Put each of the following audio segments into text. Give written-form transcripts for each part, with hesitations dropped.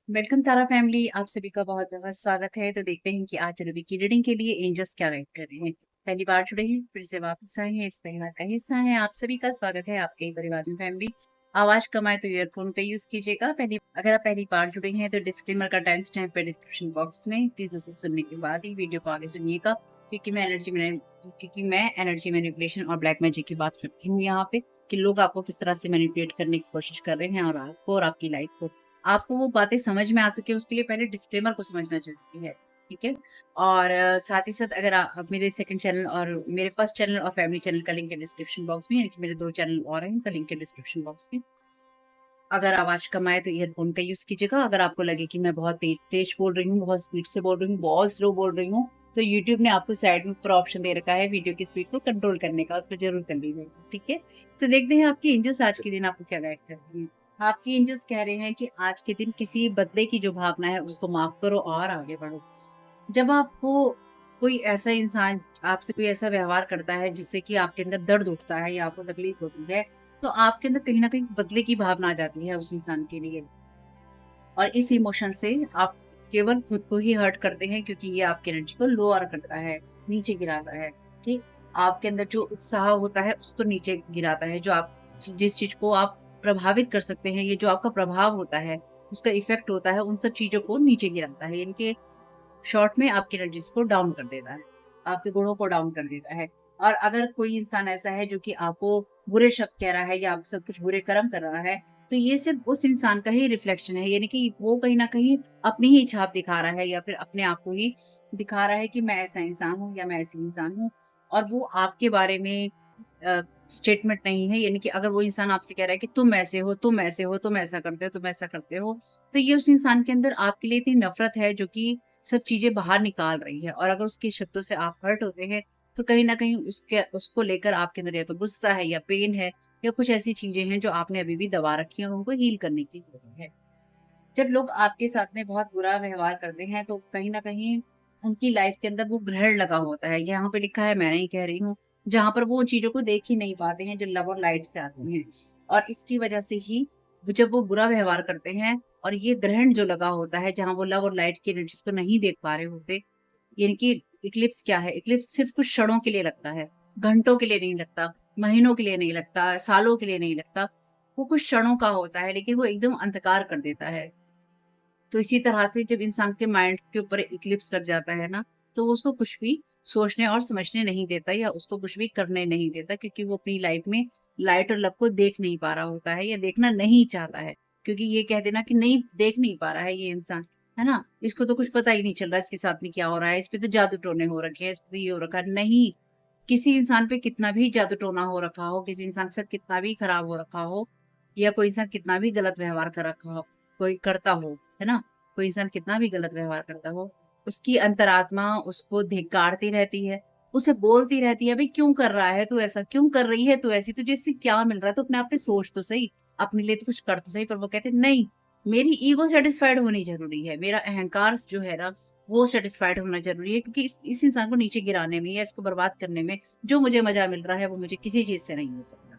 Welcome तारा family, आप सभी का बहुत बहुत स्वागत है। तो देखते हैं कि आज रवि की रीडिंग के लिए एंजल्स क्या गाइड कर रहे हैं। पहली बार जुड़े हैं, फिर से वापस आए हैं, इस परिवार का हिस्सा है, आप सभी का स्वागत है आपके ही परिवार में। फैमिली आवाज कम आए तो ईयरफोन का यूज कीजिएगा। अगर आप पहली बार जुड़े हैं तो डिस्क्लेमर का टाइम स्टैम्प है डिस्क्रिप्शन बॉक्स में, प्लीज उसे सुनने के बाद ही वीडियो को आगे सुनिएगा। क्योंकि मैं एनर्जी मैनिपुलेशन और ब्लैक मैजिक की बात करती हूँ यहाँ पे, कि लोग आपको किस तरह से मैनिपुलेट करने की कोशिश कर रहे हैं और आपको और आपकी लाइफ को, आपको वो बातें समझ में आ सके उसके लिए पहले डिस्क्लेमर को समझना जरूरी है। ठीक है। और साथ ही साथ अगर आप मेरे सेकंड चैनल और मेरे फर्स्ट चैनल और फैमिली चैनल का लिंक है डिस्क्रिप्शन बॉक्स में, यानी कि मेरे 2 चैनल और हैं, उनका लिंक है डिस्क्रिप्शन बॉक्स में। अगर आवाज कम आए तो ईयरफोन का यूज कीजिएगा। अगर आपको लगे कि मैं बहुत तेज तेज बोल रही हूँ, बहुत स्पीड से बोल रही हूँ, बहुत स्लो बोल रही हूँ, तो यूट्यूब ने आपको साइड में ऊपर ऑप्शन दे रखा है वीडियो की स्पीड को कंट्रोल करने का, उस पर जरूर कर लीजिएगा। ठीक है। तो देखते हैं आपकी एंजल्स आज के दिन आपको क्या गाइड कर रही है। आपकी एंजल्स कह रहे हैं कि आज के दिन किसी बदले की जो भावना है उसको माफ करो और आगे बढ़ो। जब आपको कोई ऐसा इंसान आपसे कोई ऐसा व्यवहार करता है जिससे कि आपके अंदर दर्द उठता है या आपको तकलीफ होती है, तो आपके अंदर कहीं ना कहीं बदले की भावना आ जाती है उस इंसान के लिए। और इस इमोशन से आप केवल खुद को ही हर्ट करते हैं, क्योंकि ये आपकी एनर्जी को लोअर करता है, नीचे गिराता है। ठीक। आपके अंदर जो उत्साह होता है उसको नीचे गिराता है। जो आप जिस चीज को आप प्रभावित कर सकते हैं, ये जो आपका प्रभाव होता है, उसका इफेक्ट होता है, उन सब चीजों को नीचे गिराता है। यानी कि शॉर्ट में आपकी एनर्जीज को डाउन कर देता है, आपके गुणों को डाउन कर देता है। और अगर कोई इंसान ऐसा है जो कि आपको बुरे शब्द कह रहा है या आप सब कुछ बुरे कर्म कर रहा है, तो ये सिर्फ उस इंसान का ही रिफ्लेक्शन है। यानी कि वो कहीं ना कहीं अपनी ही छाप दिखा रहा है या फिर अपने आप को ही दिखा रहा है कि मैं ऐसा इंसान हूँ या मैं ऐसी इंसान हूँ। और वो आपके बारे में स्टेटमेंट नहीं है। यानी कि अगर वो इंसान आपसे कह रहा है कि तुम ऐसे हो, तुम ऐसे हो, तुम ऐसा करते हो, तुम ऐसा करते हो, तो ये उस इंसान के अंदर आपके लिए इतनी नफरत है जो कि सब चीजें बाहर निकाल रही है। और अगर उसके शब्दों से आप हर्ट होते हैं, तो कहीं ना कहीं उसके उसको लेकर आपके अंदर या तो गुस्सा है या पेन है, या कुछ ऐसी चीजें हैं जो आपने अभी भी दबा रखी है और उनको हील करने की जरूरत है। जब लोग आपके साथ में बहुत बुरा व्यवहार करते हैं, तो कहीं ना कहीं उनकी लाइफ के अंदर वो ग्रहण लगा होता है। यहाँ पे लिखा है, मैं नहीं कह रही हूँ, जहां पर वो उन चीजों को देख ही नहीं पाते हैं जो लव और लाइट से आती हैं। और इसकी वजह से ही जब वो बुरा व्यवहार करते हैं, और ये ग्रहण जो लगा होता है जहां वो लव और लाइट की एनर्जीज को नहीं देख पा रहे होते, यानी कि इक्लिप्स क्या है, इक्लिप्स सिर्फ कुछ क्षणों के लिए लगता है, घंटों के लिए नहीं लगता, महीनों के लिए नहीं लगता, सालों के लिए नहीं लगता। वो कुछ क्षणों का होता है, लेकिन वो एकदम अंधकार कर देता है। तो इसी तरह से जब इंसान के माइंड के ऊपर इक्लिप्स लग जाता है ना, तो वो उसको कुछ भी सोचने और समझने नहीं देता, या उसको कुछ भी करने नहीं देता, क्योंकि वो अपनी लाइफ में लाइट और लव को देख नहीं पा रहा होता है या देखना नहीं चाहता है। क्योंकि ये कह देना कि नहीं देख नहीं पा रहा है ये इंसान, है ना, इसको तो कुछ पता ही नहीं चल रहा इसके साथ में क्या हो रहा है, इस पे तो जादू टोने हो रखे हैं, इस पे तो ये हो रखा है। नहीं, किसी इंसान पे कितना भी जादू टोना हो रखा हो, किसी इंसान के साथ कितना भी खराब हो रखा हो, या कोई इंसान कितना भी गलत व्यवहार कर रखा हो, कोई करता हो, है ना, कोई इंसान कितना भी गलत व्यवहार करता हो, उसकी अंतरात्मा उसको धिक्कारती रहती है, उसे बोलती रहती है, भाई क्यों कर रहा है तू ऐसा, क्यों कर रही है तू ऐसी, तुझे इससे क्या मिल रहा है, तो अपने आप पे सोच तो सही, अपने लिए तो कुछ कर तो सही। पर वो कहते नहीं, मेरी ईगो सेटिस्फाइड होनी जरूरी है, मेरा अहंकार जो है ना, वो सेटिस्फाइड होना जरूरी है, क्योंकि इस इंसान को नीचे गिराने में या इसको बर्बाद करने में जो मुझे मजा मिल रहा है वो मुझे किसी चीज से नहीं मिल सकता।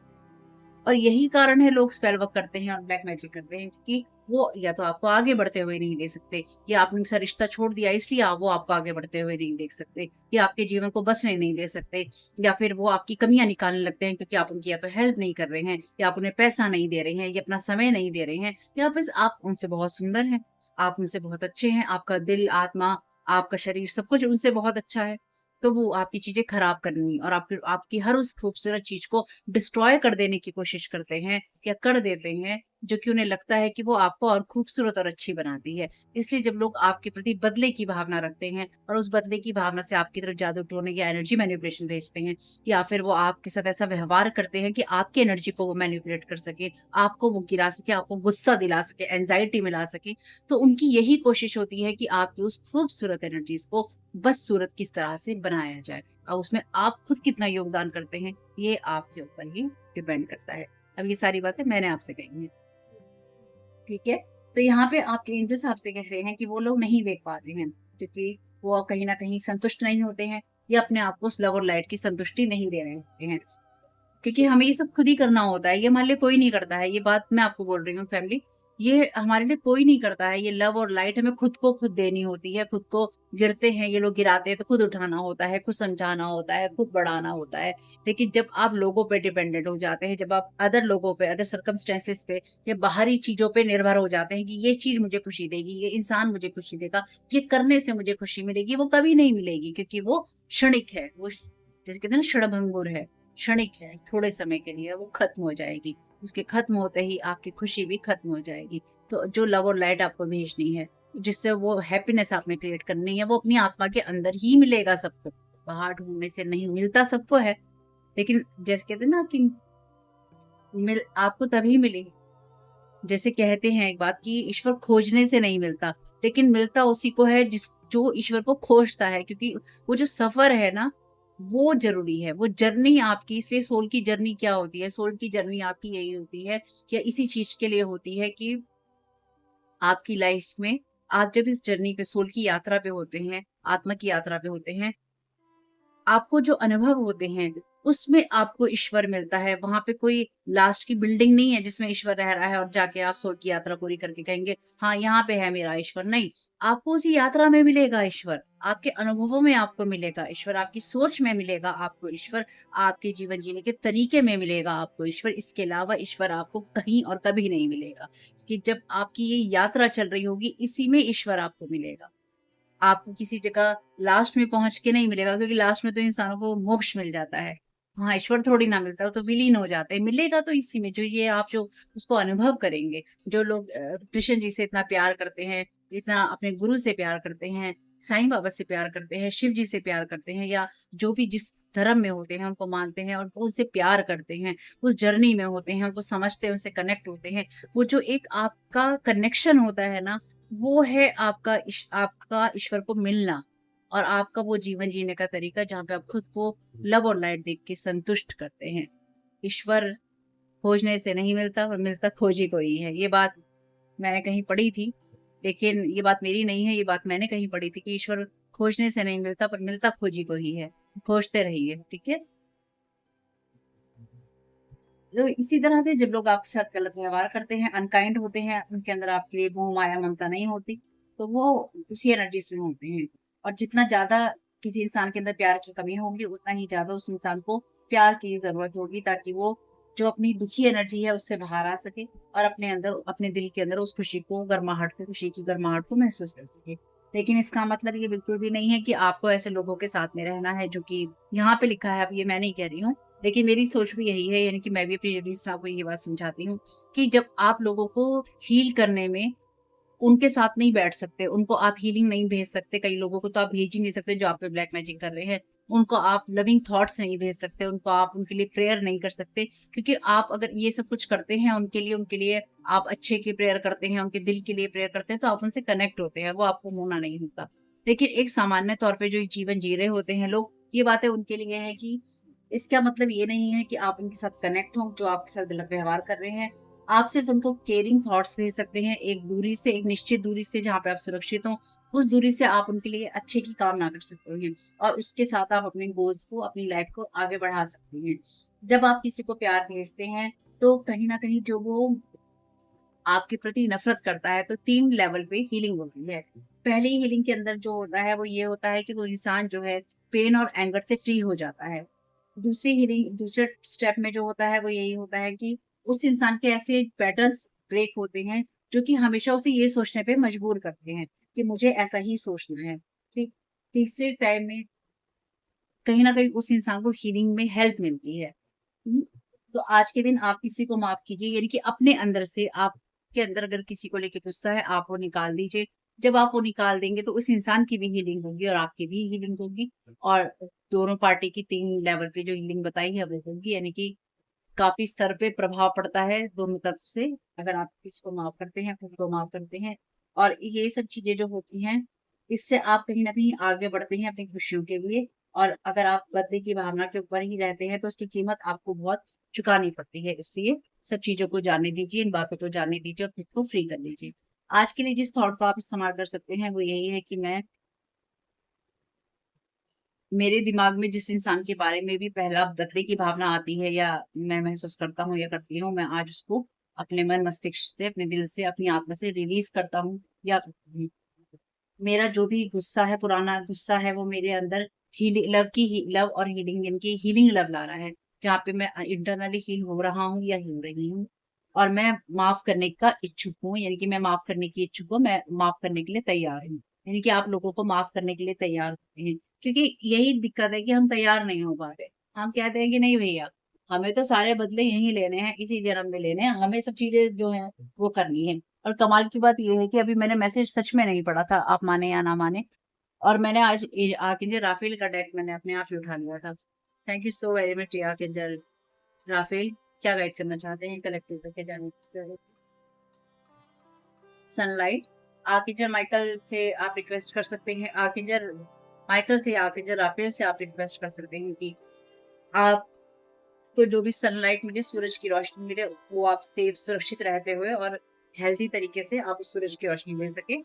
और यही कारण है लोग स्पेल वर्क करते हैं और ब्लैक मैजिक करते हैं, क्योंकि वो या तो आपको आगे बढ़ते हुए नहीं देख सकते, या आपने उनसे रिश्ता छोड़ दिया इसलिए वो आपको आगे बढ़ते हुए नहीं देख सकते, या आपके जीवन को बसने नहीं दे सकते, या फिर वो आपकी कमियां निकालने लगते हैं, क्योंकि आप उनकी या तो हेल्प नहीं कर रहे हैं, या आप उन्हें पैसा नहीं दे रहे हैं, या अपना समय नहीं दे रहे हैं, या फिर आप उनसे बहुत सुंदर हैं, आप उनसे बहुत अच्छे हैं, आपका दिल, आत्मा, आपका शरीर, सब कुछ उनसे बहुत अच्छा है। तो वो आपकी चीजें खराब करनी और आपकी हर उस खूबसूरत चीज को डिस्ट्रॉय कर देने की कोशिश करते हैं, या कर देते हैं, जो कि उन्हें लगता है कि वो आपको और खूबसूरत और अच्छी बनाती है। इसलिए जब लोग आपके प्रति बदले की भावना रखते हैं और उस बदले की भावना से आपकी तरफ जादू टोने या एनर्जी मैनिपुलेशन भेजते हैं, या फिर वो आपके साथ ऐसा व्यवहार करते हैं कि आपकी एनर्जी को वो मैनिपुलेट कर सके, आपको वो गिरा सके, आपको गुस्सा दिला सके, एंजाइटी मिला सके, तो उनकी यही कोशिश होती है कि आपकी उस खूबसूरत एनर्जीज को बस सूरत किस तरह से बनाया जाए, और उसमें आप खुद कितना योगदान करते हैं, ये आपके ऊपर ही डिपेंड करता है। अब ये सारी बातें मैंने आपसे कही हैं। ठीक है। तो यहाँ पे आपके एंजल्स आपसे कह रहे हैं कि वो लोग नहीं देख पाते हैं, क्योंकि वो कहीं ना कहीं संतुष्ट नहीं होते हैं, या अपने आप को उस लव और लाइट की संतुष्टि नहीं दे रहे होते हैं, क्योंकि हमें ये सब खुद ही करना होता है, ये हमारे लिए कोई नहीं करता है। ये बात मैं आपको बोल रही हूँ फैमिली, ये हमारे लिए कोई नहीं करता है। ये लव और लाइट हमें खुद को खुद देनी होती है। खुद को गिरते हैं ये लोग, गिराते हैं तो खुद उठाना होता है, खुद समझाना होता है, खुद बढ़ाना होता है। लेकिन जब आप लोगों पे डिपेंडेंट हो जाते हैं, जब आप अदर लोगों पे, अदर सर्कमस्टेंसेस पे या बाहरी चीजों पे निर्भर हो जाते हैं कि ये चीज मुझे खुशी देगी, ये इंसान मुझे खुशी देगा, ये करने से मुझे खुशी मिलेगी, वो कभी नहीं मिलेगी, क्योंकि वो क्षणिक है। वो जैसे कहते हैं ना, क्षणभंगुर है, क्षणिक है, थोड़े समय के लिए वो खत्म हो जाएगी। उसके खत्म होते ही आपकी खुशी भी खत्म हो जाएगी। तो जो लव और लाइट आपको भेजनी है, जिससे वो हैप्पीनेस आप में क्रिएट करनी है, वो अपनी आत्मा के अंदर ही मिलेगा सबको। बाहर ढूंढने से नहीं मिलता, सबको है। लेकिन जैसे कहते हैं ना कि मिल आपको तभी मिलेगी। जैसे कहते हैं एक बात कि ईश्वर खोजने से नहीं मिलता, लेकिन मिलता उसी को है जिस जो ईश्वर को खोजता है। क्योंकि वो जो सफर है ना, वो जरूरी है, वो जर्नी आपकी। इसलिए सोल की जर्नी क्या होती है? सोल की जर्नी आपकी यही होती है, या इसी चीज के लिए होती है कि आपकी लाइफ में आप जब इस जर्नी पे, सोल की यात्रा पे होते हैं, आत्मा की यात्रा पे होते हैं, आपको जो अनुभव होते हैं, उसमें आपको ईश्वर मिलता है। वहां पे कोई लास्ट की बिल्डिंग नहीं है जिसमें ईश्वर रह रहा है और जाके आप सोल की यात्रा पूरी करके कहेंगे हाँ यहाँ पे है मेरा ईश्वर। नहीं, आपको उसी यात्रा में मिलेगा ईश्वर, आपके अनुभवों में आपको मिलेगा ईश्वर, आपकी सोच में मिलेगा आपको ईश्वर, आपके जीवन जीने के तरीके में मिलेगा आपको ईश्वर। इसके अलावा ईश्वर आपको कहीं और कभी नहीं मिलेगा, कि जब आपकी ये यात्रा चल रही होगी, इसी में ईश्वर आपको मिलेगा। आपको किसी जगह लास्ट में पहुंच के नहीं मिलेगा, क्योंकि लास्ट में तो इंसानों को मोक्ष मिल जाता है। हाँ, ईश्वर थोड़ी ना मिलता है, वो तो विलीन हो जाते हैं। मिलेगा तो इसी में, जो ये आप जो उसको अनुभव करेंगे। जो लोग कृष्ण जी से इतना प्यार करते हैं, इतना अपने गुरु से प्यार करते हैं, साईं बाबा से प्यार करते हैं, शिव जी से प्यार करते हैं, या जो भी जिस धर्म में होते हैं उनको मानते हैं और वो उनसे प्यार करते हैं, उस जर्नी में होते हैं, उनको समझते हैं, उनसे कनेक्ट होते हैं। वो जो एक आपका कनेक्शन होता है ना, वो है आपका ईश्वर को मिलना, और आपका वो जीवन जीने का तरीका जहाँ पे आप खुद को लव और लाइट देख के संतुष्ट करते हैं। ईश्वर खोजने से नहीं मिलता, और मिलता खोजी को ही है। ये बात मैंने कहीं पढ़ी थी, लेकिन ये बात मेरी नहीं है, ये बात मैंने कहीं पढ़ी थी कि ईश्वर खोजने से नहीं मिलता, पर मिलता खोजी को ही है। खोजते रहिए, ठीक है। तो इसी तरह से जब लोग आपके साथ गलत व्यवहार करते हैं, अनकाइंड होते हैं, उनके अंदर आपके लिए मोह माया ममता नहीं होती, तो वो उसी एनर्जीज में होते हैं। और जितना ज्यादा किसी इंसान के अंदर प्यार की कमी होगी, उतना ही ज्यादा उस इंसान को प्यार की जरूरत होगी, ताकि वो जो अपनी दुखी एनर्जी है उससे बाहर आ सके, और अपने अंदर, अपने दिल के अंदर उस खुशी को, गर्माहट को, खुशी की गर्माहट को महसूस कर सके। लेकिन इसका मतलब ये बिल्कुल भी नहीं है कि आपको ऐसे लोगों के साथ में रहना है, जो कि यहाँ पे लिखा है। अब ये मैं नहीं कह रही हूँ, लेकिन मेरी सोच भी यही है, यानी कि मैं भी अपनी रीडिंग्स में आपको ये बात समझाती हूँ कि जब आप लोगों को हील करने में, उनके साथ नहीं बैठ सकते, उनको आप हीलिंग नहीं भेज सकते। कई लोगों को तो आप भेज ही नहीं सकते जो आप पे ब्लैक मैजिक कर रहे हैं। उनको आप लविंग थॉट्स नहीं भेज सकते, उनको आप, उनके लिए प्रेयर नहीं कर सकते, क्योंकि आप अगर ये सब कुछ करते हैं उनके लिए आप अच्छे की प्रेयर करते हैं, उनके दिल के लिए प्रेयर करते हैं, तो आप उनसे कनेक्ट होते हैं, वो आपको होना नहीं होता। लेकिन एक सामान्य तौर पे जो जीवन जी रहे होते हैं लोग, ये बातें उनके लिए है कि इसका मतलब ये नहीं है कि आप उनके साथ कनेक्ट हो जो आपके साथ गलत व्यवहार कर रहे हैं। आप सिर्फ उनको केयरिंग थॉट्स भेज सकते हैं, एक दूरी से, एक निश्चित दूरी से, जहाँ पे आप सुरक्षित हो। उस दूरी से आप उनके लिए अच्छे की कामना कर सकते हैं, और उसके साथ आप अपने गोल्स को, अपनी लाइफ को आगे बढ़ा सकते हैं। जब आप किसी को प्यार भेजते हैं, तो कहीं ना कहीं जो वो आपके प्रति नफरत करता है, तो 3 लेवल पे हीलिंग होती है। पहली हीलिंग के अंदर जो होता है वो ये होता है कि वो इंसान जो है पेन और एंगर से फ्री हो जाता है। दूसरी हीलिंग, दूसरे स्टेप में जो होता है वो यही होता है कि उस इंसान के ऐसे पैटर्न्स ब्रेक होते हैं, जो कि हमेशा उसे ये सोचने पे मजबूर करते हैं कि मुझे ऐसा ही सोचना है। ठीक। तीसरे टाइम में कहीं न कहीं उस इंसान को हीलिंग में हेल्प मिलती है। हुँ। तो आज के दिन आप किसी को माफ़ कीजिए, यानी कि अपने अंदर से, आपके अंदर अगर किसी को लेके गुस्सा है, आप वो निकाल दीजिए। जब आप वो निकाल देंगे, तो उस इंसान की भी हीलिंग होगी और आपकी भी हीलिंग होगी, और दोनों पार्टी की 3 लेवल पे जो हीलिंग बताई है वो होगी, यानी कि काफ़ी स्तर पे प्रभाव पड़ता है दोनों तरफ से। अगर आप किसी को माफ़ करते हैं, खुद को माफ़ करते हैं, और ये सब चीज़ें जो होती हैं, इससे आप कहीं न कहीं आगे बढ़ते हैं अपनी खुशियों के लिए। और अगर आप बदले की भावना के ऊपर ही रहते हैं, तो उसकी कीमत आपको बहुत चुकानी पड़ती है। इसलिए सब चीज़ों को जाने दीजिए, इन बातों को जाने दीजिए और खुद को फ्री कर लीजिए। आज के लिए जिस थॉट को आप इस्तेमाल कर सकते हैं, वो यही है कि मैं, मेरे दिमाग में जिस इंसान के बारे में भी पहला बदले की भावना आती है, या मैं महसूस करता हूँ या करती हूँ, मैं आज उसको अपने मन मस्तिष्क से, अपने दिल से, अपनी आत्मा से रिलीज करता हूँ, या मेरा जो भी गुस्सा है, पुराना गुस्सा है, वो मेरे अंदर हीलिंग लव की लव और हीलिंग, इनकी हीलिंग लव ला रहा है, जहाँ पे मैं इंटरनली हील हो रहा हूँ या हो रही हूँ। और मैं माफ करने का इच्छुक हूँ, यानी कि मैं माफ करने की इच्छुक हूँ, मैं माफ करने के लिए तैयार हूँ। यानी कि आप लोगों को माफ करने के लिए तैयार होते हैं, क्योंकि यही दिक्कत है कि हम तैयार नहीं हो पा रहे। हम कहते हैं कि नहीं भैया, हमें तो सारे बदले यही लेने हैं, इसी जन्म में लेने हैं, हमें सब चीजें जो है वो करनी है। और कमाल की बात ये है कि अभी मैंने मैसेज सच में नहीं पढ़ा था, आप माने या ना माने, और मैंने आज आर्कएंजल राफेल का डेक मैंने अपने आप ही उठा लिया था। Thank you so very much archangel Raphael. क्या गाइड करना चाहते हैं कलेक्टिव के जाने? सनलाइट, आर्कएंजल माइकल से आप रिक्वेस्ट कर सकते हैं, आर्कएंजल माइकल से, आर्कएंजल राफेल से आप रिक्वेस्ट कर सकते हैं कि आपको जो भी सनलाइट मिले, सूरज की रोशनी मिले, वो आप सेफ सुरक्षित रहते हुए और हेल्थी तरीके से आप उस सूरज की रोशनी मिल सके।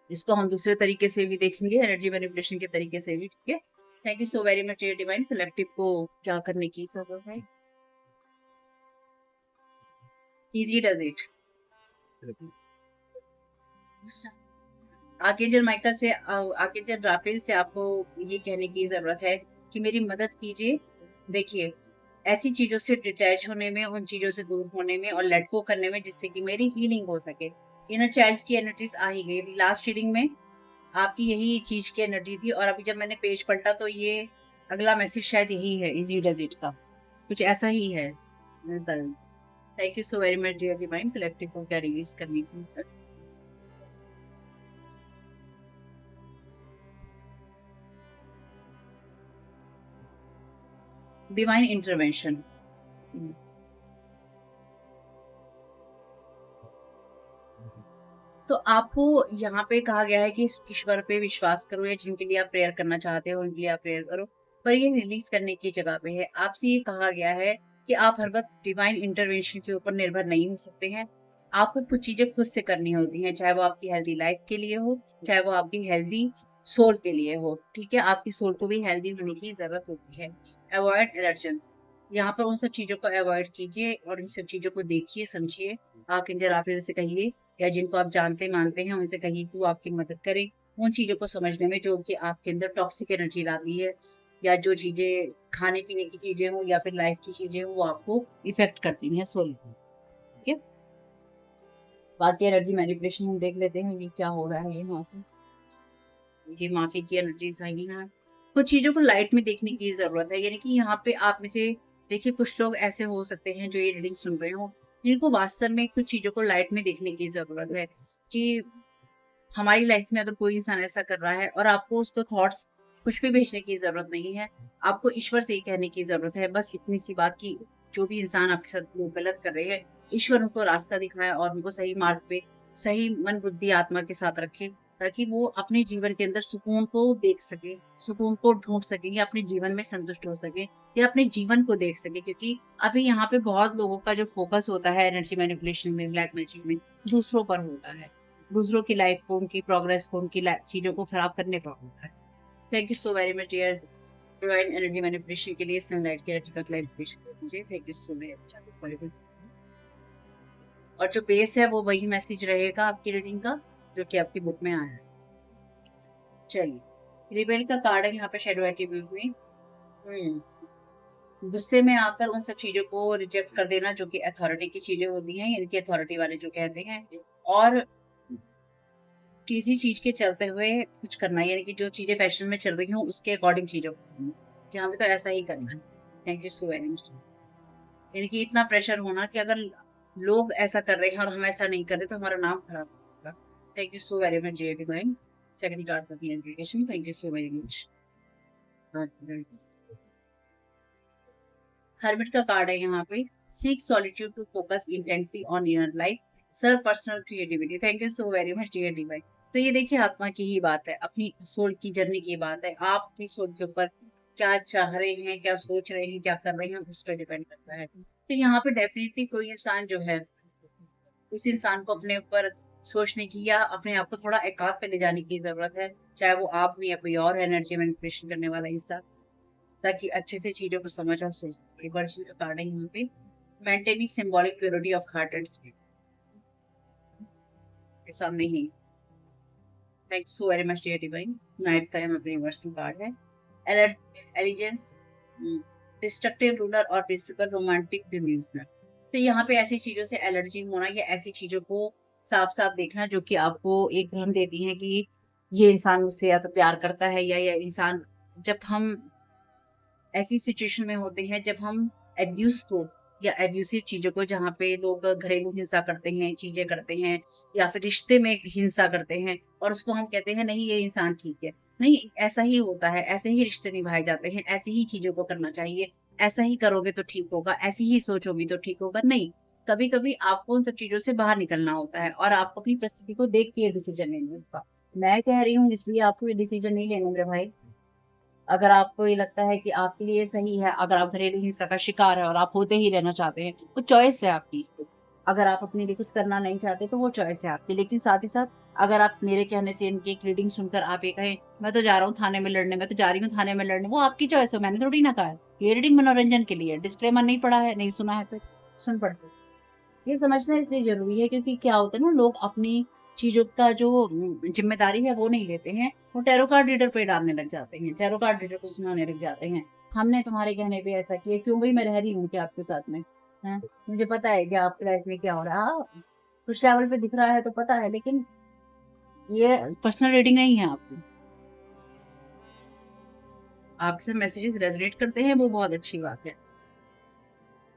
इसको हम दूसरे तरीके से भी देखेंगे, एनर्जी मैनिपुलेशन के तरीके से भी, ठीक है। Thank you so very much divine collective को क्या करने की जरूरत है। Easy does it. Archangel Michael से, आर्कएंजल राफेल से आपको ये कहने की जरूरत है कि मेरी मदद कीजिए। देखिए, ऐसी चीजों से डिटैच होने में, उन चीजों से दूर होने में और लेट गो करने में, जिससे कि मेरी हीलिंग हो सके। इनर चाइल्ड की एनर्जीज आ ही गई। लास्ट रीडिंग में आपकी यही चीज की एनर्जी थी, और अभी जब मैंने पेज पलटा तो ये अगला मैसेज शायद यही है, इजी डज इट का कुछ ऐसा ही है। Thank you so very much dear divine collective को क्या रिलीज करने की सर। Divine intervention. तो आपको यहाँ पे कहा गया है कि इस ईश्वर पे विश्वास करो, या जिनके लिए आप प्रेयर करना चाहते हो उनके लिए आप प्रेयर करो, पर ये रिलीज करने की जगह पे है। आपसे ये कहा गया है कि आप हर वक्त डिवाइन इंटरवेंशन के ऊपर निर्भर नहीं हो सकते हैं। आपको कुछ चीजें खुद से करनी होती हैं, चाहे वो आपकी हेल्दी लाइफ के लिए हो, चाहे वो आपकी हेल्दी सोल के लिए हो, ठीक है। आपकी सोल को भी हेल्दी होने की जरूरत होती है। अवॉइड एलर्जेंस, यहाँ पर उन सब चीजों को अवॉइड कीजिए और इन सब चीजों को देखिए, समझिए। आप इन जराफिल से कहिए, या जिनको आप जानते मानते हैं उनसे कहिए कि वो आपकी मदद करें उन चीजों को समझने में जो कि आपके अंदर टॉक्सिक एनर्जी लाती है, या जो चीजें खाने पीने की चीजें हो या फिर लाइफ की चीजें हो वो आपको इफेक्ट करती हैं सोल को, ठीक है। बाकी एनर्जी मैनिपुलेशन हम देख लेते हैं ये क्या हो रहा है यहाँ पे। ये माफी की एनर्जीज आई हैं। कुछ चीजों को लाइट में देखने की जरूरत है, यानी कि यहाँ पे आप में से देखिए कुछ लोग ऐसे हो सकते हैं जो ये रीडिंग सुन रहे हो, जिनको वास्तव में कुछ चीजों को लाइट में देखने की जरूरत है। कि हमारी लाइफ में अगर कोई इंसान ऐसा कर रहा है और आपको उसको थॉट्स कुछ भी भेजने की जरूरत नहीं है, आपको ईश्वर से ही कहने की जरूरत है, बस इतनी सी बात की जो भी इंसान आपके साथ लोग गलत कर रहे हैं, ईश्वर उनको रास्ता दिखाए और उनको सही मार्ग पे, सही मन बुद्धि आत्मा के साथ रखे, ताकि वो अपने जीवन के अंदर सुकून को देख सके, सुकून को ढूंढ सके, या अपने जीवन में संतुष्ट हो सके, या अपने जीवन को देख सके। क्योंकि अभी यहाँ पे बहुत लोगों का जो फोकस होता है एनर्जी मैनिपुलेशन में, ब्लैक मैजिक में, दूसरों पर होता है, दूसरों की लाइफ को, उनकी प्रोग्रेस को, उनकी चीजों को खराब करने पर होता है। Thank you so very much dear divine energy manipulation के लिए सनलाइट की एनर्जी का क्लैरिफिकेशन मुझे। Thank you so much. और जो बेस है वो वही मैसेज रहेगा आपकी रीडिंग का जो कि आपकी बुक में आया है। चलिए, रिबेल का कार्ड है यहाँ पे, शेडो एट्रीब्यूट में। गुस्से में आकर उन सब चीजों को रिजेक्ट कर देना जो कि अथॉरिटी की चीजें होती हैं, यानी कि अथॉरिटी वाले जो कहते हैं, और किसी चीज के चलते हुए कुछ करना, यानी कि जो चीजें फैशन में चल रही हूँ उसके अकॉर्डिंग चीजों को करना। यहाँ पे तो ऐसा ही करना है। Thank you so very much. यानी कि इतना प्रेशर होना कि अगर लोग ऐसा कर रहे हैं और हम ऐसा नहीं कर रहे तो हमारा नाम खराब होगा। Thank you so very much dear divine second card का education. Thank you so very much. Hermit का कार्ड है यहाँ पे, seek solitude to focus intently on inner life, serve personal creativity. Thank you so very much dear divine. तो ये देखिए आत्मा की ही बात है, अपनी सोल की जर्नी की बात है। आप अपनी सोल के ऊपर क्या चाह रहे हैं, क्या सोच रहे हैं, क्या कर रहे हैं, उस पर डिपेंड करता है। तो यहाँ पे डेफिनेटली कोई इंसान जो है, उस इंसान को अपने ऊपर सोचने की या अपने आप को थोड़ा एकांत पे ले जाने की जरूरत है, चाहे वो आप में या कोई और एनर्जी मैनिपुलेशन करने वाला इंसान, ताकि अच्छे से चीजों को समझ और सोच सके। वर्षन का कार्ड है यहाँ पे, maintaining symbolic purity of heart and spirit के सामने ही। Thank you so very much dear divine. Knight का अपने यूनिवर्सल कार्ड है। एलिजेंस, डिस्ट्रक्टिव रूलर और प्रिंसिपल रोमांटिक डिल्यूजनर। तो यहाँ पे ऐसी चीजों से एलर्जी होना या ऐसी चीजों को साफ साफ देखना जो कि आपको एक भ्रम देती है कि ये इंसान मुझसे या तो प्यार करता है या इंसान, जब हम ऐसी सिचुएशन में होते हैं जब हम एब्यूज को या एब्यूसिव चीजों को, जहाँ पे लोग घरेलू हिंसा करते हैं, चीजें करते हैं या फिर रिश्ते में हिंसा करते हैं और उसको हम कहते हैं नहीं ये इंसान ठीक है। नहीं, ऐसा ही होता है, ऐसे ही रिश्ते निभाए जाते हैं, ऐसी ही चीजों को करना चाहिए, ऐसा ही करोगे तो ठीक होगा, ऐसी ही सोचोगी तो ठीक होगा। नहीं, कभी कभी आपको उन सब चीजों से बाहर निकलना होता है और आपको अपनी परिस्थिति को देख के ये डिसीजन लेना होगा। मैं कह रही हूँ इसलिए आपको ये डिसीजन नहीं लेना मेरे भाई। अगर आपको ये लगता है कि आपके लिए सही है, अगर आप घरेलू हिंसा का शिकार है और आप होते ही रहना चाहते हैं, वो चॉइस है आपकी। अगर आप अपने लिए कुछ करना नहीं चाहते तो वो चॉइस है आपकी। लेकिन साथ ही साथ अगर आप मेरे कहने से इनकी एक रीडिंग सुनकर आप ये कहें मैं तो जा रहा हूँ थाने में लड़ने, मैं तो जा रही हूँ थाने में लड़ने, वो आपकी चॉइस है, मैंने थोड़ी ना कहा है। ये रीडिंग मनोरंजन के लिए, डिस्क्लेमर नहीं पढ़ा है, नहीं सुना है तो सुन पढ़ते। ये समझना इसलिए ज़रूरी है क्योंकि क्या होता है ना, लोग अपनी चीज़ों का जो ज़िम्मेदारी है वो नहीं लेते हैं। वो टैरो कार्ड रीडर पे डालने लग जाते हैं, टैरो कार्ड रीडर को सुनाने लग जाते हैं। हमने तुम्हारे कहने पे ऐसा किया, क्यों भई मैं रह रही हूँ क्या आपके साथ में? हैं? मुझे पता है कि आपकी लाइफ़ में क्या हो रहा है। हाँ, कुछ लेवल पे दिख रहा है तो पता है, लेकिन ये पर्सनल रीडिंग नहीं है आपकी। आपसे मैसेजेस रेज़ोनेट करते हैं, वो बहुत अच्छी बात है।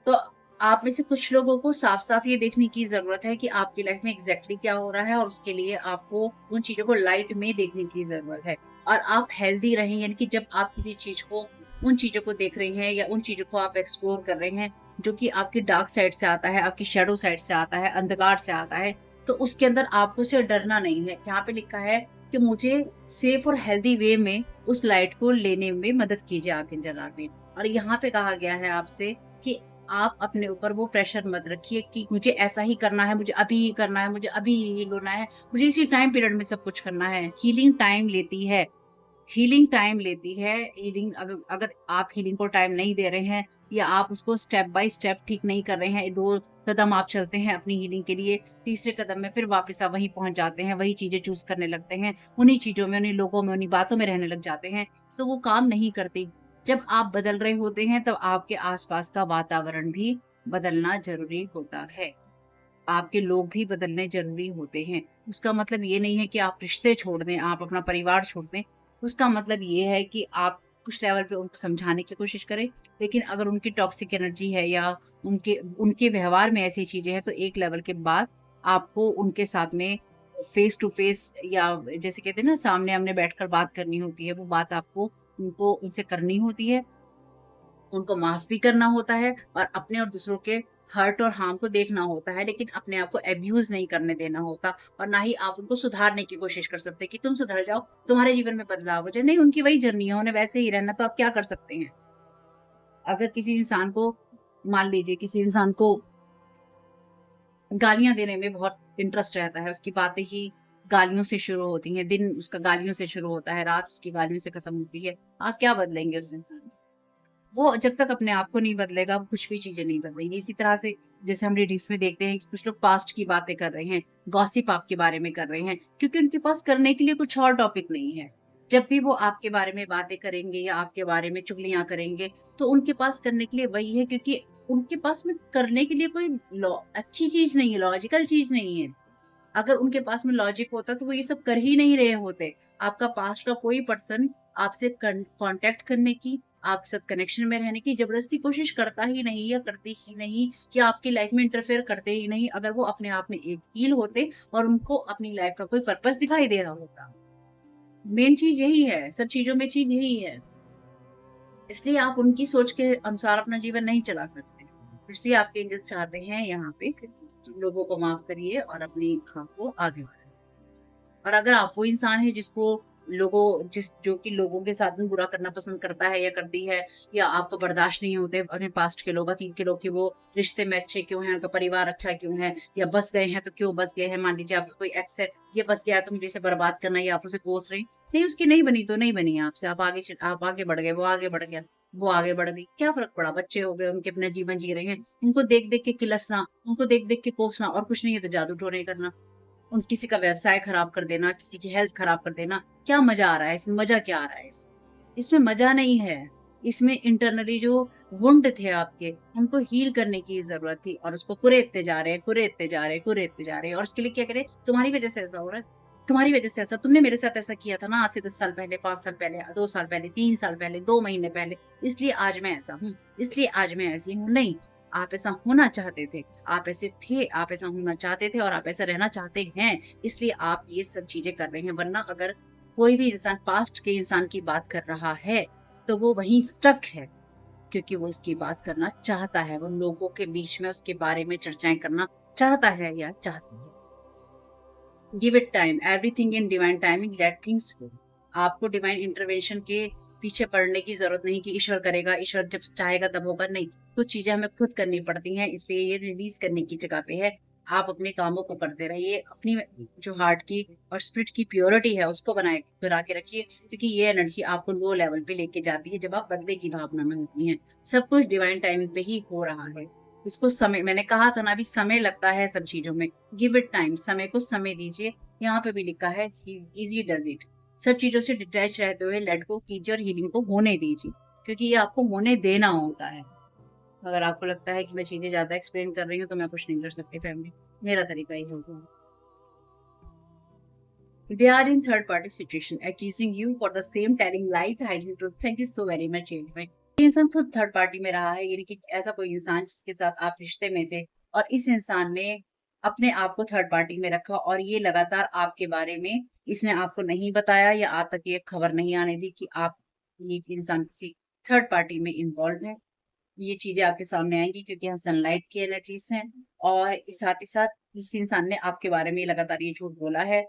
तो आप में से कुछ लोगों को साफ-साफ ये देखने की ज़रूरत है कि आपकी लाइफ में एग्ज़ैक्टली क्या हो रहा है और उसके लिए आपको उन चीज़ों को लाइट में देखने की ज़रूरत है। और आप हेल्दी रहें, यानी कि जब आप किसी चीज़ को, उन चीज़ों को देख रहे हैं या उन चीज़ों को आप एक्सप्लोर कर रहे हैं, जो कि आपकी डार्क साइड से आता है, आपकी शैडो साइड से आता है, अंधकार से आता है, तो उसके अंदर आपको सिर्फ डरना नहीं है। यहाँ पे लिखा है कि मुझे सेफ और हेल्दी वे में उस लाइट को लेने में मदद कीजिए आर्कएंजल आर्मीन। और यहाँ पे कहा गया है आपसे कि आप अपने ऊपर वो प्रेशर मत रखिए कि मुझे ऐसा ही करना है, मुझे अभी ही करना है, मुझे अभी ही हील होना है, मुझे इसी टाइम पीरियड में सब कुछ करना है। हीलिंग टाइम लेती है, हीलिंग टाइम लेती है। हीलिंग, अगर अगर आप हीलिंग को टाइम नहीं दे रहे हैं या आप उसको स्टेप बाय स्टेप ठीक नहीं कर रहे हैं, 2 कदम आप चलते हैं अपनी हीलिंग के लिए, तीसरे कदम में फिर वापस आप वहीं पहुँच जाते हैं, वही चीज़ें चूज़ करने लगते हैं, उन्हीं चीज़ों में, उन्हीं लोगों में, उन्हीं बातों में रहने लग जाते हैं, तो वो काम नहीं करती। जब आप बदल रहे होते हैं, तब आपके आस-पास का वातावरण भी बदलना ज़रूरी होता है। आपके लोग भी बदलने ज़रूरी होते हैं। उसका मतलब ये नहीं है कि आप रिश्ते छोड़ दें, आप अपना परिवार छोड़ दें। उसका मतलब ये है कि आप कुछ लेवल पे उनको समझाने की कोशिश करें, लेकिन अगर उनकी टॉक्सिक एनर्जी है या उनके उनके व्यवहार में ऐसी चीज़ें हैं, तो एक लेवल के बाद आपको उनके साथ में फेस टू फेस, या जैसे कहते हैं ना सामने-आमने बैठकर बात करनी होती है, वो बात आपको उनको उनसे करनी होती है। उनको माफ़ भी करना होता है और अपने और दूसरों के हर्ट और हार्म को देखना होता है, लेकिन अपने आप को अब्यूज़ नहीं करने देना होता और ना ही आप उनको सुधारने की कोशिश कर सकते कि तुम सुधर जाओ, तुम्हारे जीवन में बदलाव हो जाए। नहीं, उनकी वही जर्नी है, उन्हें वैसे ही रहना, तो आप क्या कर सकते हैं? अगर किसी इंसान को, मान लीजिए किसी इंसान को गालियाँ देने में बहुत इंटरेस्ट रहता है, उसकी बातें ही गालियों से शुरू होती हैं, दिन उसका गालियों से शुरू होता है, रात उसकी गालियों से खत्म होती है। आप क्या बदलेंगे उस इंसान को? वो जब तक अपने आप को नहीं बदलेगा, वो कुछ भी चीज़ें नहीं बदलेंगी। इसी तरह से जैसे हम रीडिंग्स में देखते हैं कि कुछ लोग पास्ट की बातें कर रहे हैं, गॉसिप आपके बारे में कर रहे हैं, क्योंकि उनके पास करने के लिए कुछ और टॉपिक नहीं है। जब भी वो आपके बारे में बातें करेंगे या आपके बारे में चुगलियाँ करेंगे, तो उनके पास करने के लिए वही है, क्योंकि उनके पास में करने के लिए कोई लॉ अच्छी चीज़ नहीं है, लॉजिकल चीज़ नहीं है। अगर उनके पास में लॉजिक होता तो वो ये सब कर ही नहीं रहे होते। आपका पास्ट का कोई पर्सन आपसे कांटेक्ट करने की, आपके साथ कनेक्शन में रहने की जबरदस्ती कोशिश करता ही नहीं या करती ही नहीं, या आपकी लाइफ में इंटरफेयर करते ही नहीं, अगर वो अपने आप में एक हील होते और उनको अपनी लाइफ का कोई पर्पस दिखाई दे रहा होता। मेन चीज़ यही है, सब चीज़ों में चीज़ यही है। इसलिए आप उनकी सोच के अनुसार अपना जीवन नहीं चला सकते। इसलिए आपके एंजल्स चाहते हैं यहाँ पे कि लोगों को माफ़ करिए और अपनी काम को आगे बढ़ाइए। और अगर आप वो इंसान है जिसको जो कि लोगों के साथ में बुरा करना पसंद करता है या करती है, या आपको बर्दाश्त नहीं होते अपने पास्ट के लोग, अतीत के लोग, कि वो रिश्ते में अच्छे क्यों हैं, उनका परिवार अच्छा क्यों है, या बस गए हैं तो क्यों बस गए हैं। मान लीजिए आपका कोई एक्स है, ये बस गया है तो मुझे इसे बर्बाद करना है, या आप उसे कोस रही, नहीं उसकी नहीं बनी तो नहीं बनी, आपसे आप आगे बढ़ गए, वो आगे बढ़ गया, वो आगे बढ़ गई, क्या फ़र्क पड़ा? बच्चे हो गए, उनके अपना जीवन जी रहे हैं। उनको देख-देख के किलसना, उनको देख-देख के कोसना और कुछ नहीं है तो जादू-टोने करना। उन किसी का व्यवसाय खराब कर देना, किसी की हेल्थ खराब कर देना, क्या मज़ा आ रहा है इसमें? मज़ा क्या आ रहा है इसमें? इसमें मज़ा नहीं है। इसमें इंटरनली जो वुंड थे आपके, उनको हील करने की ज़रूरत थी और उसको कुरेदते जा रहे हैं, कुरेदते जा रहे हैं, कुरेदते जा रहे हैं और उसके लिए क्या करें? तुम्हारी वज़ह से ऐसा हो रहा है, तुम्हारी वज़ह से ऐसा, तुमने मेरे साथ ऐसा किया था ना आज से 10 साल पहले, 5 साल पहले, 2 साल पहले, 3 साल पहले, 2 महीने पहले, इसलिए आज मैं ऐसा हूँ, इसलिए आज मैं ऐसी हूँ। नहीं, आप ऐसा होना चाहते थे, आप ऐसे थे, आप ऐसा होना चाहते थे और आप ऐसा रहना चाहते हैं, इसलिए आप ये सब चीज़ें कर रहे हैं। वरना अगर कोई भी इंसान पास्ट के इंसान की बात कर रहा है, तो वो वहीं स्टक है, क्योंकि वो उसकी बात करना चाहता है, वो लोगों के बीच में उसके बारे में चर्चाएँ करना चाहता है या चाहती है। Give it time, everything in divine timing, let things flow. आपको डिवाइन इंटरवेंशन के पीछे पड़ने की ज़रूरत नहीं कि ईश्वर करेगा, ईश्वर जब चाहेगा तब होगा, नहीं। कुछ चीज़ें हमें खुद करनी पड़ती हैं, इसलिए ये रिलीज़ करने की जगह पे है। आप अपने कामों को करते रहिए, अपनी जो हार्ट की और स्पिरिट की प्योरिटी है, उसको बना के रखिए, क्योंकि ये एनर्जी आपको लो लेवल पे लेके जाती है, जब आप बदले की भावना में होती हैं। सब कुछ डिवाइन टाइमिंग पे ही हो रहा है। इसको समय, मैंने कहा था ना अभी, समय लगता है सब चीज़ों में। गिव इट टाइम, समय को समय दीजिए। यहाँ पे भी लिखा है ही इज़ी डज़ इट। सब चीज़ों से डिटैच रहते हुए लेट गो कीजिए और हीलिंग को होने दीजिए, क्योंकि ये आपको होने देना होता है। अगर आपको लगता है कि मैं चीज़ें ज़्यादा एक्सप्लेन कर रही हूँ, तो मैं कुछ नहीं कर सकती फैमिली, मेरा तरीका ये होगा। They are in third party situation, accusing you for the same, telling lies, hiding truth. Thank you so very much, भाई। ये इंसान खुद थर्ड पार्टी में रहा है, यानी कि ऐसा कोई इंसान जिसके साथ आप रिश्ते में थे और इस इंसान ने अपने आप को थर्ड पार्टी में रखा और ये लगातार आपके बारे में इसने आपको नहीं बताया या आप तक ये खबर नहीं आने दी कि आप, ये इंसान किसी थर्ड पार्टी में इन्वॉल्व है। ये चीजें आपके सामने आएंगी क्योंकि यहाँ सनलाइट की एनर्जीज हैं और साथ ही साथ इस इंसान ने आपके बारे में लगातार ये झूठ बोला है,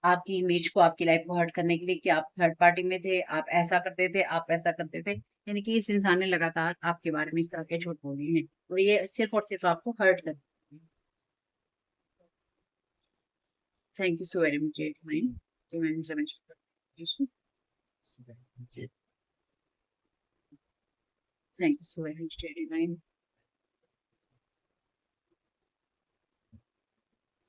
आपकी इमेज को, आपकी लाइफ को हर्ट करने के लिए कि आप थर्ड पार्टी में थे, आप ऐसा करते थे, आप ऐसा करते थे। यानी कि इस इंसान ने लगातार आपके बारे में इस तरह के झूठ बोले हैं और ये सिर्फ और सिर्फ आपको हर्ट करते हैं। Thank you so very much mine, तो मैंने समझ thank you so very much mine.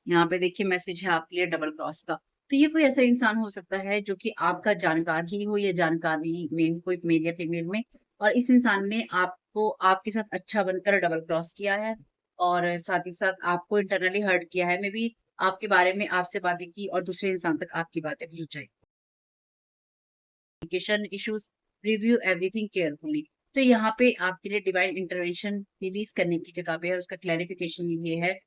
यहाँ पे देखिए मैसेज है आपके लिए डबल क्रॉस का। तो ये कोई ऐसा इंसान हो सकता है जो कि आपका जानकार ही हो या जानकारी में हो, कोई मेल या फीमेल में, और इस इंसान ने आपको आपके साथ अच्छा बनकर डबल क्रॉस किया है और साथ ही साथ आपको इंटरनली हर्ट किया है। मे बी आपके बारे में आपसे बातें की और दूसरे इंसान तक आपकी बातें पहुंचाई। Communication issues, review everything carefully. तो यहाँ पे आपके लिए डिवाइन इंटरवेंशन रिलीज करने की जगह पे है, उसका क्लैरिफिकेशन ये है,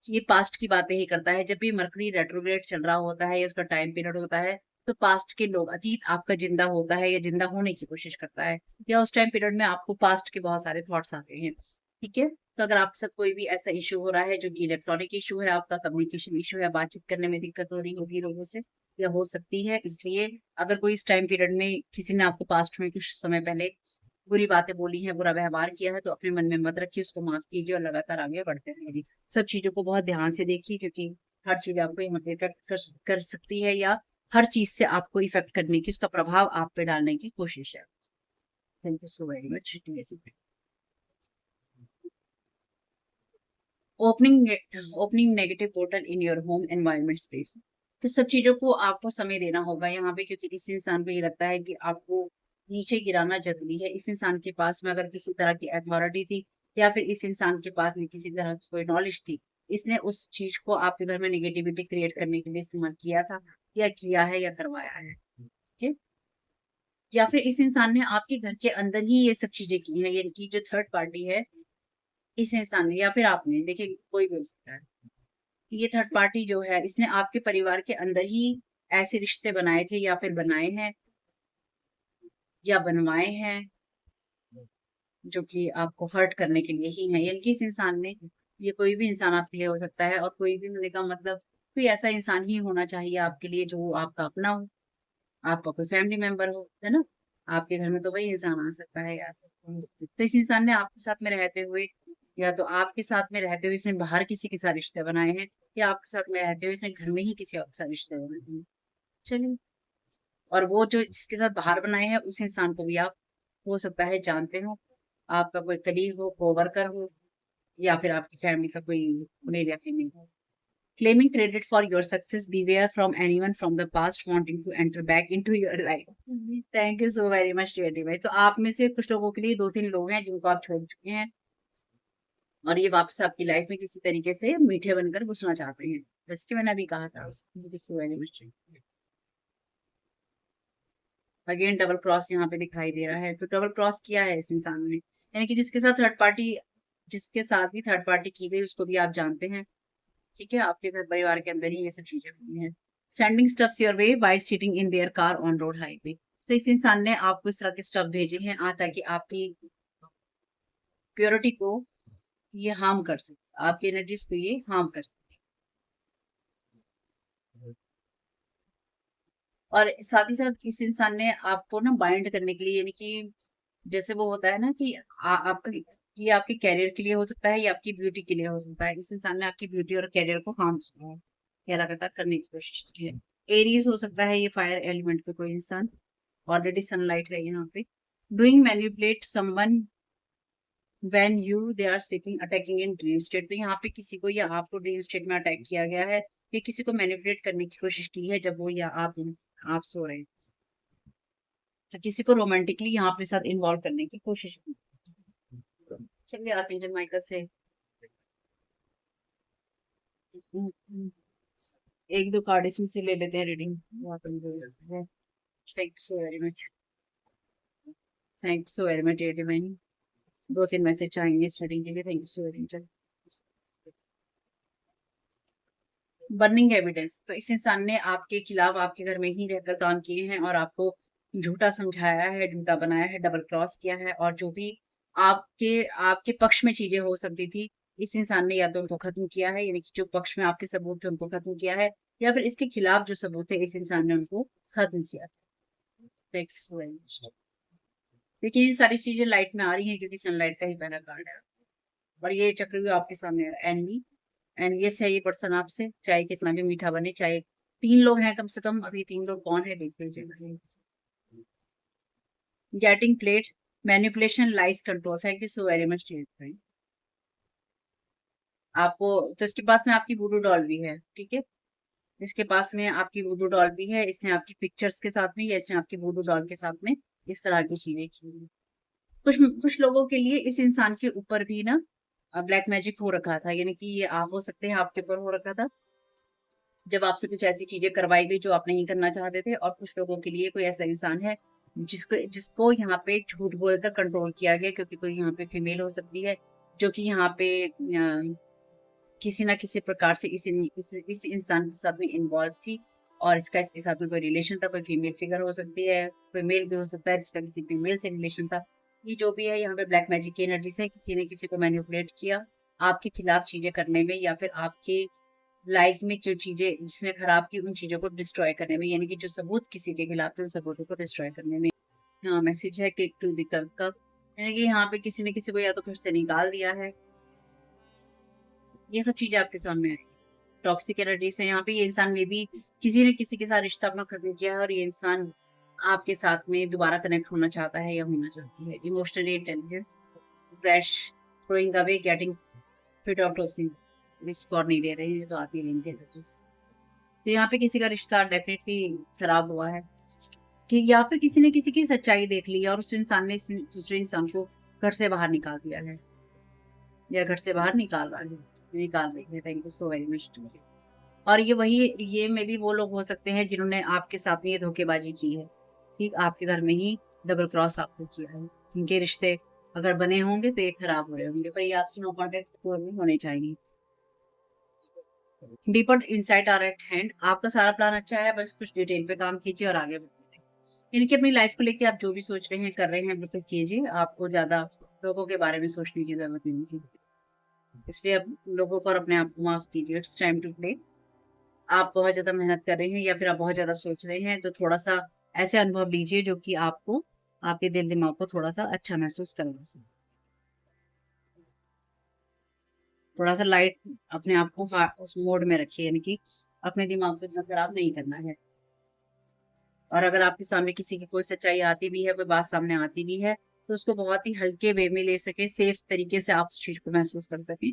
ये पास्ट की बातें ही करता है। जब भी मरकरी रेट्रोग्रेड चल रहा होता है या उसका टाइम पीरियड होता है, तो पास्ट के लोग, अतीत आपका जिंदा होता है या जिंदा होने की कोशिश करता है, या उस टाइम पीरियड में आपको पास्ट के बहुत सारे थॉट्स आते हैं। ठीक है, तो अगर आपके साथ कोई भी ऐसा इश्यू हो रहा है जो कि इलेक्ट्रॉनिक इश्यू है, आपका कम्युनिकेशन इश्यू है, बातचीत करने में दिक्कत हो रही होगी लोगों से या हो सकती है, इसलिए अगर कोई इस टाइम पीरियड में किसी ने आपको पास्ट में कुछ समय पहले बुरी बातें बोली हैं, बुरा व्यवहार किया है, तो अपने मन में मत रखिए, उसको माफ कीजिए और लगातार आगे बढ़ते रहिए। सब चीज़ों को बहुत ध्यान से देखिए, क्योंकि हर चीज़ आपको इफ़ेक्ट कर सकती है या हर चीज़ से आपको इफ़ेक्ट करने की, उसका प्रभाव आप पे डालने की कोशिश है। Thank you so very much. Opening opening negative portal in your home environment space. तो सब चीज़ों को आपको समय देना होगा यहाँ पे, क्योंकि इस इंसान को ये लगता है कि आपको नीचे गिराना ज़रूरी है। इस इंसान के पास में अगर किसी तरह की अथॉरिटी थी या फिर इस इंसान के पास में किसी तरह की कोई नॉलेज थी, इसने उस चीज़ को आपके घर में नेगेटिविटी क्रिएट करने के लिए इस्तेमाल किया था या किया है या करवाया है। ठीक है? या फिर इस इंसान ने आपके घर के अंदर ही ये सब चीज़ें की हैं, यानी कि जो थर्ड पार्टी है, इस इंसान ने या फिर आपने, देखिए कोई भी हो सकता है। ये थर्ड पार्टी जो है, इसने आपके परिवार के अंदर ही ऐसे रिश्ते बनाए थे या फिर बनाए हैं या बनवाए हैं, जो कि आपको हर्ट करने के लिए ही हैं। यानी कि इस इंसान ने, ये कोई भी इंसान आपके लिए हो सकता है और कोई भी होने का मतलब कोई ऐसा इंसान ही होना चाहिए आपके लिए जो आपका अपना हो, आपका कोई फैमिली मेंबर हो, है ना? आपके घर में तो वही इंसान आ सकता है या आ सकता है। तो इस इंसान ने आपके साथ में रहते हुए या तो आपके साथ में रहते हुए इसने बाहर किसी के साथ रिश्ते बनाए हैं या आपके साथ में रहते हुए इसने घर में ही किसी और के साथ रिश्ते बनाए हैं। चलिए, और वो जो जिसके साथ बाहर बनाए हैं उस इंसान को भी आप हो सकता है जानते हो, आपका कोई कलीग हो, कोवर्कर हो, या फिर आपकी फैमिली का कोई मेल या फीमेल हो। Claiming credit for your success, beware from anyone from the past wanting to enter back into your life. Thank you so very much really भाई। तो आप में से कुछ लोगों के लिए 2-3 लोग हैं जिनको आप छोड़ चुके हैं और ये वापस आपकी लाइफ में किसी तरीके से मीठे बनकर घुसना चाहते हैं। जैसे कि मैंने अभी कहा था। Thank you so very much. Again double cross यहाँ पे दिखाई दे रहा है। तो डबल क्रॉस किया है इस इंसान ने, यानी कि जिसके साथ भी थर्ड पार्टी की गई उसको भी आप जानते हैं। ठीक है, आपके घर परिवार के अंदर ही ये सब चीजें हुई हैं। Sending stuffs your way by sitting in their car on road highway. तो इस इंसान ने आपको इस तरह के स्टफ भेजे हैं ताकि आपकी प्योरिटी को ये हार्म कर सके, आपकी एनर्जीज को ये हार्म कर सके। और साथ ही साथ इस इंसान ने आपको ना बाइंड करने के लिए, यानी कि जैसे वो होता है ना कि आपका ये आपके कैरियर के लिए हो सकता है या आपकी ब्यूटी के लिए हो सकता है। इस इंसान ने आपकी ब्यूटी और कैरियर को हार्म किया है या लगातार करने की कोशिश की है। एरीज हो सकता है ये फायर एलिमेंट पे कोई इंसान, ऑलरेडी सनलाइट है यहाँ पे। Doing manipulate someone when you they are sleeping attacking in dream state. तो यहाँ पे किसी को या आपको ड्रीम स्टेट में अटैक किया गया है या किसी को मैनिपुलेट करने की कोशिश की है जब वो या आप सो रहे हैं। तो किसी को रोमांटिकली यहाँ अपने साथ इन्वॉल्व करने की कोशिश की। चलिए आते हैं जमाइका से। एक दो कार्ड इसमें से ले लेते हैं reading. Thank so very much. Thank so very much divine. 2-3 message चाहिए इस रीडिंग के लिए। Thank you so very much. Burning evidence. तो इस इंसान ने आपके खिलाफ आपके घर में ही रहकर काम किए हैं और आपको झूठा समझाया है, झूठा बनाया है, डबल क्रॉस किया है। और जो भी आपके आपके पक्ष में चीजें हो सकती थी, इस इंसान ने या तो उनको खत्म किया है, यानी कि जो पक्ष में आपके सबूत थे उनको खत्म किया है, या फिर इसके खिलाफ जो सबूत थे इस इंसान ने उनको खत्म किया। Thanks so very much। देखिए ये सारी चीजें लाइट में आ रही हैं क्योंकि सनलाइट का ही पहला कार्ड है। और ये चक्र भी आपके सामने है, एनवी। एंड यस है ये पर्सन आपसे, चाहे कितना भी मीठा बने, चाहे 3 लोग हैं कम से कम। अभी 3 लोग कौन है देख लीजिए। Getting played, manipulation, lies, control. Thank you so very much. आपको तो इसके पास में आपकी वुडू डॉल भी है, ठीक है। इसके पास में आपकी वुडू डॉल भी है। इसने आपकी पिक्चर्स के साथ में या इसने आपकी वुडू डॉल के साथ में इस तरह की चीजें की हैं। कुछ कुछ लोगों के लिए इस इंसान के ऊपर भी ना ब्लैक मैजिक हो रखा था, यानी कि ये आप हो सकते हैं आपके ऊपर हो रखा था जब आपसे कुछ ऐसी चीजें करवाई गई जो आप नहीं करना चाहते थे। और कुछ लोगों के लिए कोई ऐसा इंसान है जिसको जिसको यहाँ पे झूठ बोलकर कंट्रोल किया गया, क्योंकि कोई यहाँ पे फीमेल हो सकती है जो कि यहाँ पे किसी ना किसी प्रकार से इस इंसान के साथ में इन्वॉल्व थी। और इसके साथ में कोई रिलेशन था, कोई फीमेल फिगर हो सकती है, कोई मेल भी हो सकता है जिसका किसी फीमेल से रिलेशन था। ये जो भी है यहाँ पे ब्लैक मैजिक की एनर्जी से किसी ने किसी को मैनिपुलेट किया आपके खिलाफ चीजें करने में, या फिर आपके लाइफ में जो चीजें जिसने खराब की उन चीजों को डिस्ट्रॉय करने में, यानी कि जो सबूत किसी के खिलाफ थे उन सबूतों को डिस्ट्रॉय करने में। हाँ, मैसेज है कि टू द कप, यानी कि यहाँ पे किसी ने किसी को या तो घर से निकाल दिया है। ये सब चीजें आपके सामने आई। टॉक्सिक एनर्जी से यहाँ पे ये इंसान में भी किसी ने किसी के साथ रिश्ता अपना खत्म किया है और ये इंसान आपके साथ में दोबारा कनेक्ट होना चाहता है या होना चाहती है। Emotionally intelligence, fresh, throwing away, getting fit out of sync. Score नहीं दे रहे हैं तो आती रहेंगे एनर्जीज। तो यहाँ पे किसी का रिश्ता डेफिनेटली खराब हुआ है कि या फिर किसी ने किसी की सच्चाई देख ली और उस इंसान ने दूसरे इंसान को घर से बाहर निकाल दिया है या घर से बाहर निकाल रही है। Thank you so very much. और ये में भी वो लोग हो सकते हैं जिन्होंने आपके साथ में ये धोखेबाजी की है। ठीक, आपके घर में ही डबल क्रॉस आपको किया है। इनके रिश्ते अगर बने होंगे तो ये खराब हो रहे होंगे, पर ये आपसे नो कॉन्टेक्ट में होने चाहिए। Deeper insight are at hand. आपका सारा प्लान अच्छा है, बस कुछ डिटेल पे काम कीजिए और आगे बढ़िए। इनकी अपनी लाइफ को लेके आप जो भी सोच रहे हैं कर रहे हैं बिल्कुल कीजिए। आपको ज्यादा लोगों के बारे में सोचने की जरूरत नहीं है, इसलिए अब लोगों पर अपने आप को माफ कीजिए। It's time to play. आप बहुत ज़्यादा मेहनत कर रहे हैं या फिर आप बहुत ज़्यादा सोच रहे हैं, तो थोड़ा-सा ऐसे अनुभव लीजिए जो कि आपको आपके दिल-दिमाग को थोड़ा-सा अच्छा महसूस करवा सके। थोड़ा-सा लाइट अपने आप को उस मोड में रखिए, यानी कि अपने दिमाग को इतना खराब नहीं करना है। और अगर आपके सामने किसी की कोई सच्चाई आती भी है, कोई बात सामने आती भी है, तो उसको बहुत ही हल्के वे में ले सके, सेफ तरीके से आप उस चीज को महसूस कर सकें,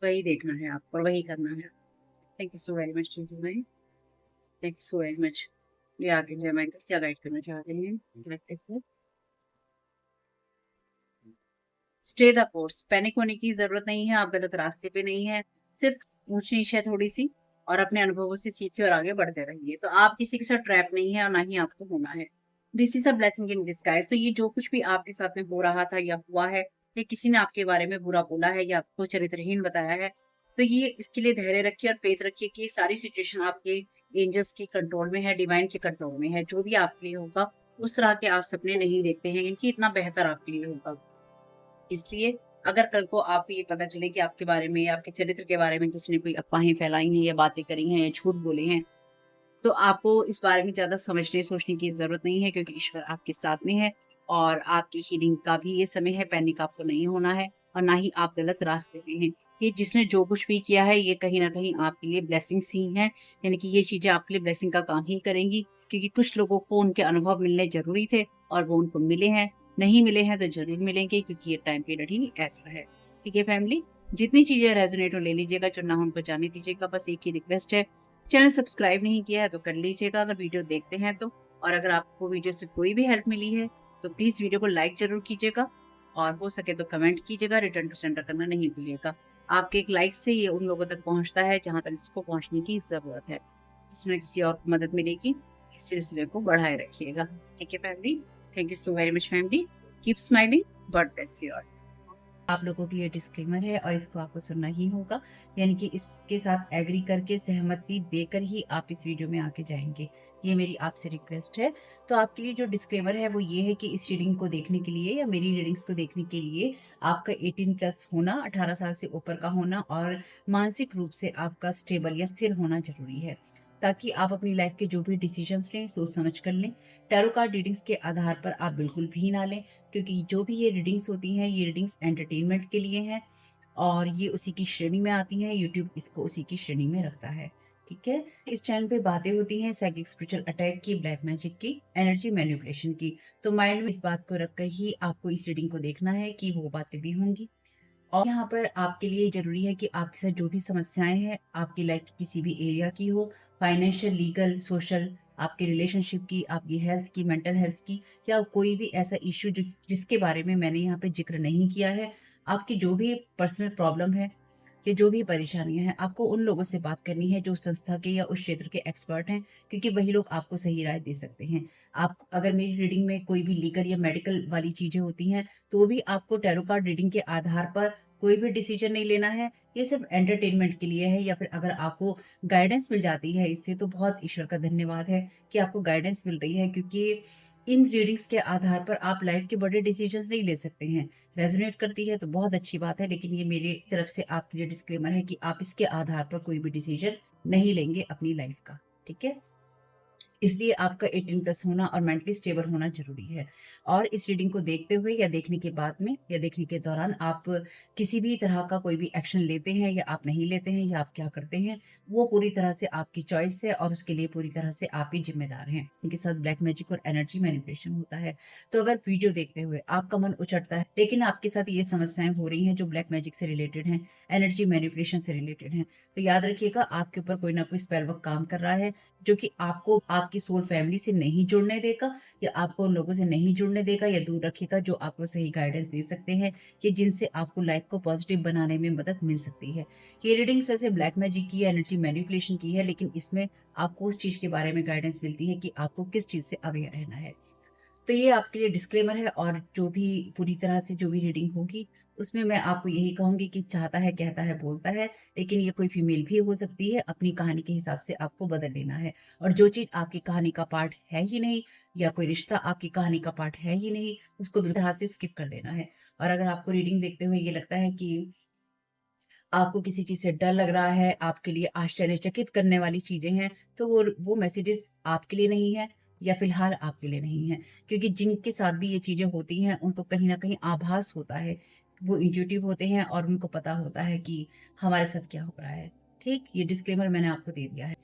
वही देखना है आपको और वही करना है। Thank you so very much भाई, thank you so very much. ये आगे जो मैं क्या गाइड करना चाह रहे हैं, स्टे द कोर्स। पैनिक होने की जरूरत नहीं है, आप गलत रास्ते पे नहीं है, सिर्फ ऊंच नीच है थोड़ी सी, और अपने अनुभवों से सीखिए और आगे बढ़ते रहिए। तो आप किसी के साथ ट्रैप नहीं है और ना ही आपको होना है। This is a blessing in disguise. तो ये जो कुछ भी आपके साथ में हो रहा था या हुआ है, या किसी ने आपके बारे में बुरा बोला है या आपको चरित्रहीन बताया है, तो ये इसके लिए धैर्य रखिए और फेथ रखिए कि ये सारी सिचुएशन आपके एंजल्स के कंट्रोल में है, डिवाइन के कंट्रोल में है। जो भी आपके लिए होगा उस तरह के आप सपने नहीं देखते हैं, इनकी इतना बेहतर आपके लिए होगा। इसलिए अगर कल को आपको ये पता चले कि आपके बारे में या आपके चरित्र के बारे में किसी ने कोई अफ़वाहें फैलाई हैं या बातें करी हैं या झूठ बोले हैं, तो आपको इस बारे में ज़्यादा समझने सोचने की ज़रूरत नहीं है, क्योंकि ईश्वर आपके साथ में है और आपकी हीलिंग का भी ये समय है, पैनिक आपको नहीं होना है और ना ही आप गलत रास्ते पे हैं। ये जिसने जो कुछ भी किया है ये कहीं न कहीं आपके लिए ब्लेसिंग्स ही हैं, यानी कि ये चीज़ें आपके लिए ब्लेसिंग का काम ही करेंगी, क्योंकि कुछ लोगों को उनके अनुभव मिलने ज़रूरी थे और वो उनको मिले हैं, नहीं मिले हैं तो ज़रूर मिलेंगे, क्योंकि ये टाइम पीरियड ही ऐसा है। ठीक है फैमिली? जितनी चीज़ें रेज़ोनेट हो ले लीजिएगा, जो ना हो उनको जाने दीजिएगा। बस एक ही रिक्वेस्ट है, चैनल सब्सक्राइब नहीं किया है तो कर लीजिएगा अगर वीडियो देखते हैं तो। और अगर आपको वीडियो से कोई भी हेल्प मिली है तो प्लीज वीडियो को लाइक जरूर कीजिएगा और हो सके तो कमेंट कीजिएगा, रिटर्न टू सेंडर करना नहीं भूलिएगा। आपके एक लाइक से ये उन लोगों तक पहुंचता है जहां तक इसको पहुंचने की जरूरत है। किसी न किसी और को मदद मिलेगी, इस सिलसिले को बढ़ाए रखिएगा। ठीक है family, thank you so very much family, keep smiling, God bless you all. आप लोगों के लिए डिस्क्लेमर है और इसको आपको सुनना ही होगा, यानी कि इसके साथ एग्री करके सहमति देकर ही आप इस वीडियो में आके जाएंगे। ये मेरी आपसे रिक्वेस्ट है। तो आपके लिए जो डिस्क्लेमर है वो ये है कि इस रीडिंग को देखने के लिए या मेरी रीडिंग्स को देखने के लिए आपका 18 प्लस होना, 18 साल से ऊपर का होना और मानसिक रूप से आपका स्टेबल या स्थिर होना जरूरी है, ताकि आप अपनी लाइफ के जो भी डिसीजंस लें सोच समझ कर लें। टैरो कार्ड रीडिंग्स के आधार पर आप बिल्कुल भी ना लें, क्योंकि जो भी ये रीडिंग्स होती हैं ये रीडिंग्स एंटरटेनमेंट के लिए हैं और ये उसी की श्रेणी में आती हैं, यूट्यूब इसको उसी की श्रेणी में रखता है। ठीक है? इस चैनल पे बातें होती हैं साइकिक स्पिरिचुअल अटैक की, ब्लैक मैजिक की, एनर्जी मैनिपुलेशन की। तो माइंड में इस बात को रखकर ही आपको इस रीडिंग को देखना है कि वो बातें भी होंगी। और यहाँ पर आपके लिए ज़रूरी है कि आपके साथ जो भी समस्याएँ हैं, आपकी लाइफ की किसी भी एरिया की हो, फाइनेंशियल, लीगल, सोशल, आपके रिलेशनशिप की, आपकी हेल्थ की, मेंटल हेल्थ की, या कोई भी ऐसा इश्यू जिसके बारे में मैंने यहाँ पे ज़िक्र नहीं किया है, आपकी जो भी पर्सनल प्रॉब्लम है या जो भी परेशानियाँ हैं, आपको उन लोगों से बात करनी है जो उस संस्था के या उस क्षेत्र के एक्सपर्ट हैं, क्योंकि वही लोग आपको सही राय दे सकते हैं। आप अगर मेरी रीडिंग में कोई भी लीगल या मेडिकल वाली चीज़ें होती हैं, तो भी आपको टैरो कार्ड रीडिंग के आधार पर कोई भी डिसीजन नहीं लेना है। ये सिर्फ एंटरटेनमेंट के लिए है, या फिर अगर आपको गाइडेंस मिल जाती है इससे तो बहुत ईश्वर का धन्यवाद है कि आपको गाइडेंस मिल रही है, क्योंकि इन रीडिंग्स के आधार पर आप लाइफ के बड़े डिसीजंस नहीं ले सकते हैं। रेजोनेट करती है तो बहुत अच्छी बात है, लेकिन ये मेरी तरफ से आपके लिए डिस्क्लेमर है कि आप इसके आधार पर कोई भी डिसीजन नहीं लेंगे अपनी लाइफ का। ठीक है? इसलिए आपका 18 प्लस होना और मेंटली स्टेबल होना ज़रूरी है। और इस रीडिंग को देखते हुए या देखने के बाद में या देखने के दौरान आप किसी भी तरह का कोई भी एक्शन लेते हैं या आप नहीं लेते हैं या आप क्या करते हैं, वो पूरी तरह से आपकी चॉइस है और उसके लिए पूरी तरह से आप ही ज़िम्मेदार हैं। इनके साथ ब्लैक मैजिक और एनर्जी मैनिपुलेशन होता है। तो अगर वीडियो देखते हुए आपका मन उचटता है, लेकिन आपके साथ ये समस्याएँ हो रही हैं जो ब्लैक मैजिक से रिलेटेड हैं, एनर्जी मैनिपुलेशन से रिलेटेड हैं, तो याद रखिएगा आपके ऊपर कोई ना कोई स्पेल वर्क काम कर रहा है, जो कि आपको आपकी सोल फैमिली से नहीं जुड़ने देगा या आपको उन लोगों से नहीं जुड़ने देगा या दूर रखेगा जो आपको सही गाइडेंस दे सकते हैं कि जिनसे आपको लाइफ को पॉजिटिव बनाने में मदद मिल सकती है। ये रीडिंग्स वैसे ब्लैक मैजिक की, एनर्जी मैनिपुलेशन की है, लेकिन इसमें आपको उस चीज़ के बारे में गाइडेंस मिलती है कि आपको किस चीज़ से अवेयर रहना है। तो ये आपके लिए डिस्क्लेमर है, और जो भी पूरी तरह से जो भी रीडिंग होगी उसमें मैं आपको यही कहूँगी कि चाहता है, कहता है, बोलता है, लेकिन ये कोई फीमेल भी हो सकती है, अपनी कहानी के हिसाब से आपको बदल लेना है। और जो चीज़ आपकी कहानी का पार्ट है ही नहीं या कोई रिश्ता आपकी कहानी का पार्ट है ही नहीं, उसको बिल्कुल तरह से स्किप कर देना है। और अगर आपको रीडिंग देखते हुए ये लगता है कि आपको किसी चीज़ से डर लग रहा है, आपके लिए आश्चर्यचकित करने वाली चीज़ें हैं, तो वो मैसेजेस आपके लिए नहीं है या फ़िलहाल आपके लिए नहीं है। क्योंकि जिनके साथ भी ये चीज़ें होती हैं, उनको कहीं न कहीं आभास होता है। वो इंट्यूटिव होते हैं और उनको पता होता है कि हमारे साथ क्या हो रहा है। ठीक? ये डिस्क्लेमर मैंने आपको दे दिया है।